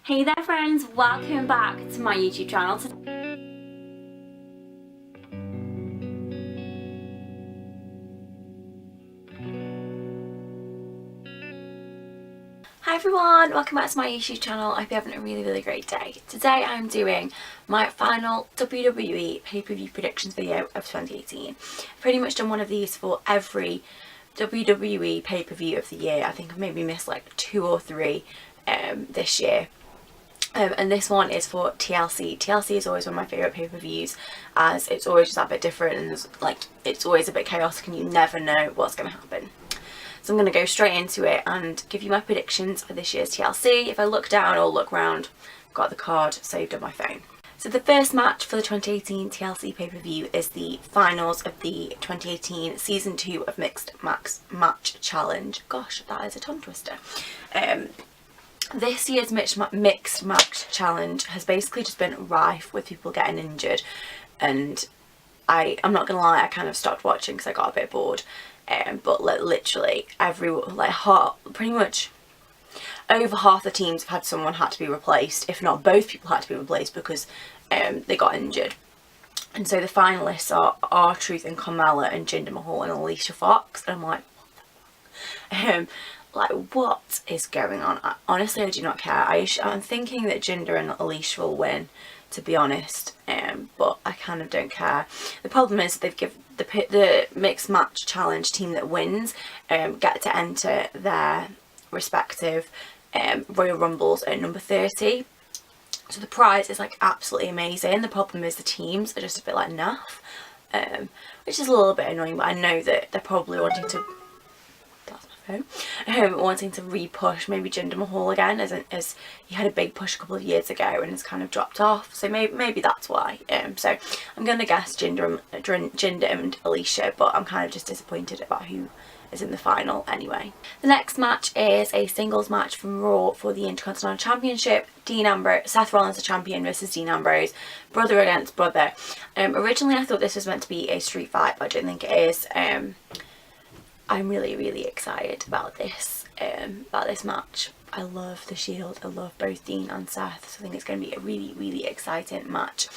Hey there friends, welcome back to my YouTube channel. Hi everyone, welcome back to my YouTube channel. I hope you're having a really great day. Today I'm doing my final WWE pay-per-view predictions video of 2018. I've pretty much done one of these for every WWE pay-per-view of the year. I think I've maybe missed like 2 or 3 this year. And this one is for TLC. TLC is always one of my favourite pay-per-views, as it's always just that bit different and it's always a bit chaotic and you never know what's going to happen. So I'm going to go straight into it and give you my predictions for this year's TLC. If I look down or look round, I've got the card saved on my phone. So the first match for the 2018 TLC pay-per-view is the finals of the 2018 Season 2 of Mixed Match Challenge. Gosh, that is a tongue twister. This year's Mixed Match Challenge has basically just been rife with people getting injured, and I'm not gonna lie, I kind of stopped watching because I got a bit bored. But literally pretty much over half the teams have had someone had to be replaced, if not both people had to be replaced because they got injured. And so the finalists are R-Truth and Carmella and Jinder Mahal and Alicia Fox, and I'm like, what what is going on? Honestly, I do not care. I'm thinking that Jinder and Alicia will win, to be honest, but I kind of don't care. The problem is they've given the Mixed Match Challenge team that wins get to enter their respective Royal Rumbles at number 30. So the prize is like absolutely amazing. The problem is the teams are just a bit like naff, which is a little bit annoying, but I know that they're probably wanting to wanting to re-push maybe Jinder Mahal again, as he had a big push a couple of years ago and has kind of dropped off, so maybe that's why. So I'm gonna guess Jinder and Alicia, but I'm kind of just disappointed about who is in the final anyway. The next match is a singles match from Raw for the Intercontinental Championship. Seth Rollins the champion versus Dean Ambrose, brother against brother. Originally I thought this was meant to be a street fight, but I don't think it is. I'm really excited about this match. I love the Shield. I love both Dean and Seth, so I think it's going to be a really exciting match.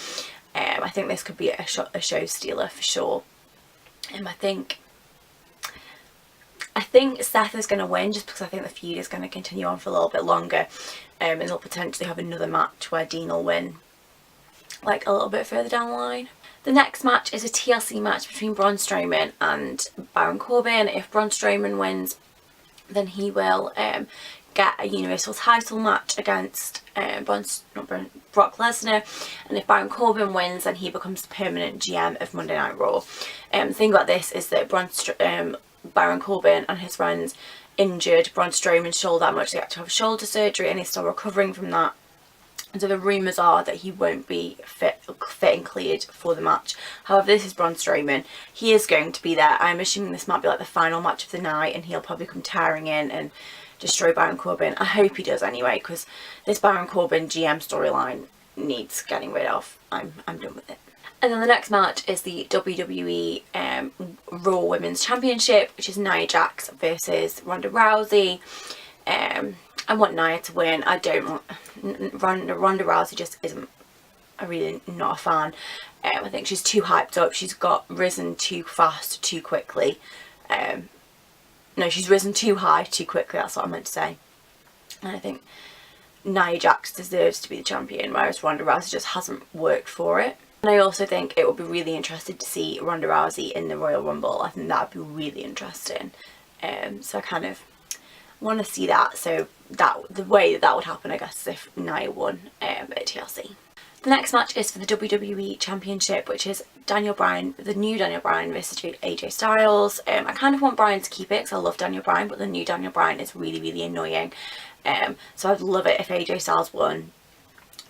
I think this could be a show stealer for sure. I think Seth is going to win just because I think the feud is going to continue on for a little bit longer, and they'll potentially have another match where Dean will win like a little bit further down the line. The next match is a TLC match between Braun Strowman and Baron Corbin. If Braun Strowman wins, then he will get a Universal title match against Brock Lesnar, and if Baron Corbin wins, then he becomes the permanent GM of Monday Night Raw. The thing about this is that Baron Corbin and his friends injured Braun Strowman's shoulder that much. They had to have shoulder surgery and he's still recovering from that. And so the rumours are that he won't be fit and cleared for the match. However, this is Braun Strowman. He is going to be there. I'm assuming this might be like the final match of the night and he'll probably come tearing in and destroy Baron Corbin. I hope he does anyway, because this Baron Corbin GM storyline needs getting rid of. I'm done with it. And then the next match is the WWE Raw Women's Championship, which is Nia Jax versus Ronda Rousey. I want Nia to win. I don't want Ronda Rousey, just isn't. I'm really not a fan. I think she's too hyped up. She's got risen too fast, too quickly. No, she's risen too high, too quickly. That's what I meant to say. And I think Nia Jax deserves to be the champion, whereas Ronda Rousey just hasn't worked for it. And I also think it would be really interesting to see Ronda Rousey in the Royal Rumble. I think that would be really interesting. So I kind of want to see that. So the way that would happen, I guess, is if Nia won at TLC. The next match is for the WWE Championship, which is the new Daniel Bryan versus AJ Styles. I kind of want Bryan to keep it because I love Daniel Bryan, but the new Daniel Bryan is really annoying. So I'd love it if AJ Styles won,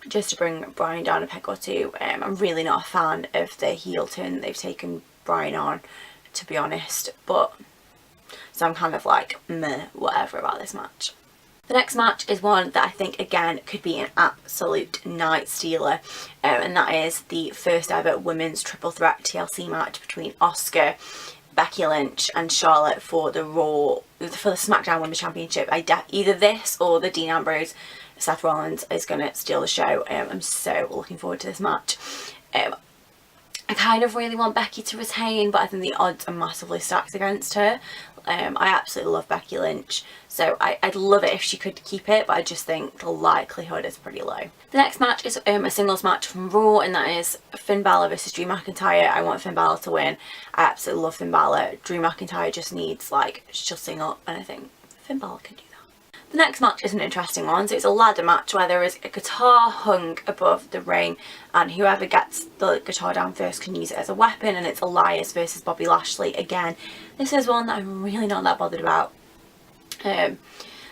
just to bring Bryan down a peg or two. I'm really not a fan of the heel turn that they've taken Bryan on, to be honest, but so I'm kind of like meh, whatever about this match. The next match is one that I think again could be an absolute night stealer, and that is the first ever women's triple threat TLC match between Asuka, Becky Lynch and Charlotte for the SmackDown Women's Championship. Either this or the Dean Ambrose Seth Rollins is going to steal the show. I'm so looking forward to this match. I kind of really want Becky to retain, but I think the odds are massively stacked against her. I absolutely love Becky Lynch, so I'd love it if she could keep it, but I just think the likelihood is pretty low. The next match is a singles match from Raw, and that is Finn Balor versus Drew McIntyre. I want Finn Balor to win. I absolutely love Finn Balor. Drew McIntyre just needs, like, shutting up, and I think Finn Balor can do that. The next match is an interesting one. So it's a ladder match where there is a guitar hung above the ring, and whoever gets the guitar down first can use it as a weapon, and it's Elias versus Bobby Lashley. Again, this is one that I'm really not that bothered about. I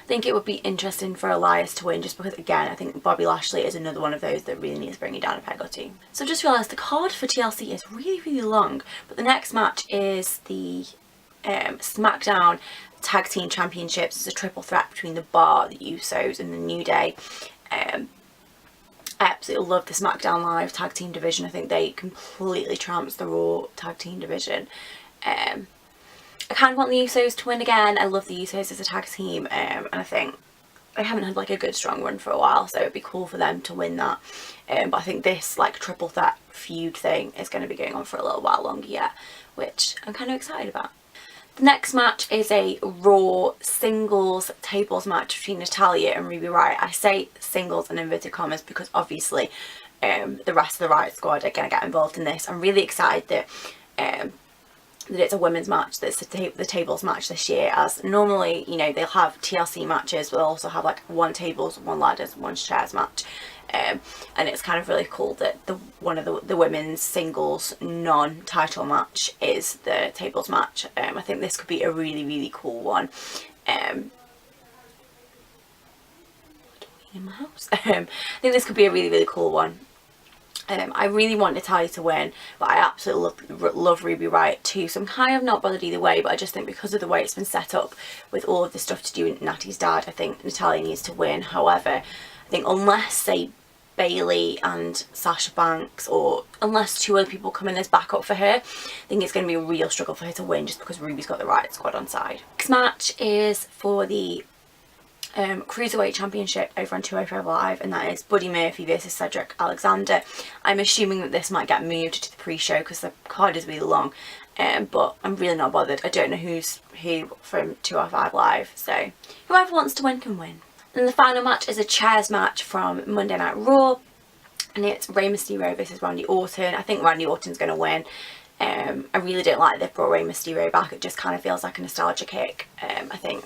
think it would be interesting for Elias to win, just because, again, I think Bobby Lashley is another one of those that really needs bringing down a peg or two. So I've just realised the card for TLC is really, really long, but the next match is the SmackDown Tag Team Championships. It's a triple threat between the Bar, the Usos and the New Day. I absolutely love the SmackDown Live Tag Team division. I think they completely trounced the Raw Tag Team division. I kind of want the Usos to win again. I love the Usos as a tag team, and I think they haven't had like a good strong run for a while, so it'd be cool for them to win that. But I think this like triple threat feud thing is going to be going on for a little while longer yet, which I'm kind of excited about. The next match is a Raw singles tables match between Natalya and Ruby Riott. I say singles in inverted commas because obviously the rest of the Riott squad are going to get involved in this. I'm really excited that it's a women's match, that's the tables match this year, as normally, you know, they'll have TLC matches, but they'll also have like one tables, one ladders, one chairs match. And it's kind of really cool that one of the women's singles non-title match is the tables match. I think this could be a really, really cool one. In my house. I think this could be a really, really cool one. I really want Natalya to win, but I absolutely love Ruby Riott too, so I'm kind of not bothered either way, but I just think because of the way it's been set up with all of the stuff to do with Natty's dad, I think Natalya needs to win. However, I think unless, say, Bailey and Sasha Banks, or unless two other people come in as backup for her, I think it's going to be a real struggle for her to win just because Ruby's got the Riott squad on side. Next match is for the Cruiserweight Championship over on 205 Live, and that is Buddy Murphy versus Cedric Alexander. I'm assuming that this might get moved to the pre-show because the card is really long, but I'm really not bothered. I don't know who's who from 205 Live, so whoever wants to win can win. And the final match is a chairs match from Monday Night Raw, and it's Rey Mysterio versus Randy Orton. I think Randy Orton's going to win. I really don't like they've brought Rey Mysterio back. It just kind of feels like a nostalgia kick. I think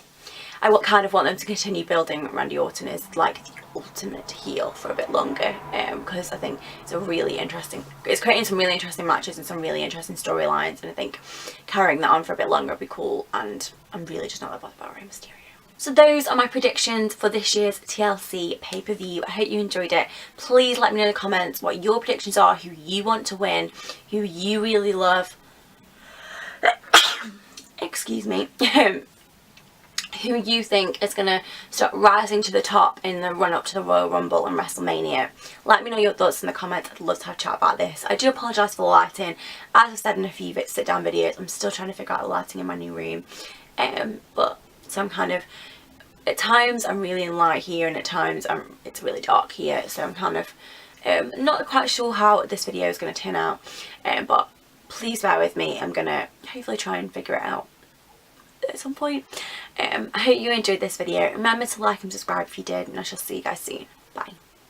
I kind of want them to continue building Randy Orton as like the ultimate heel for a bit longer, because I think it's creating some really interesting matches and some really interesting storylines, and I think carrying that on for a bit longer would be cool, and I'm really just not that bothered about Rey Mysterio. So those are my predictions for this year's TLC pay-per-view. I hope you enjoyed it. Please let me know in the comments what your predictions are, who you want to win, who you really love. Excuse me. Who you think is going to start rising to the top in the run-up to the Royal Rumble and WrestleMania. Let me know your thoughts in the comments. I'd love to have a chat about this. I do apologise for the lighting. As I've said in a few sit-down videos, I'm still trying to figure out the lighting in my new room. So I'm kind of, at times I'm really in light here, and at times it's really dark here. So I'm kind of not quite sure how this video is going to turn out. But please bear with me. I'm going to hopefully try and figure it out at some point. I hope you enjoyed this video. Remember to like and subscribe if you did, and I shall see you guys soon. Bye.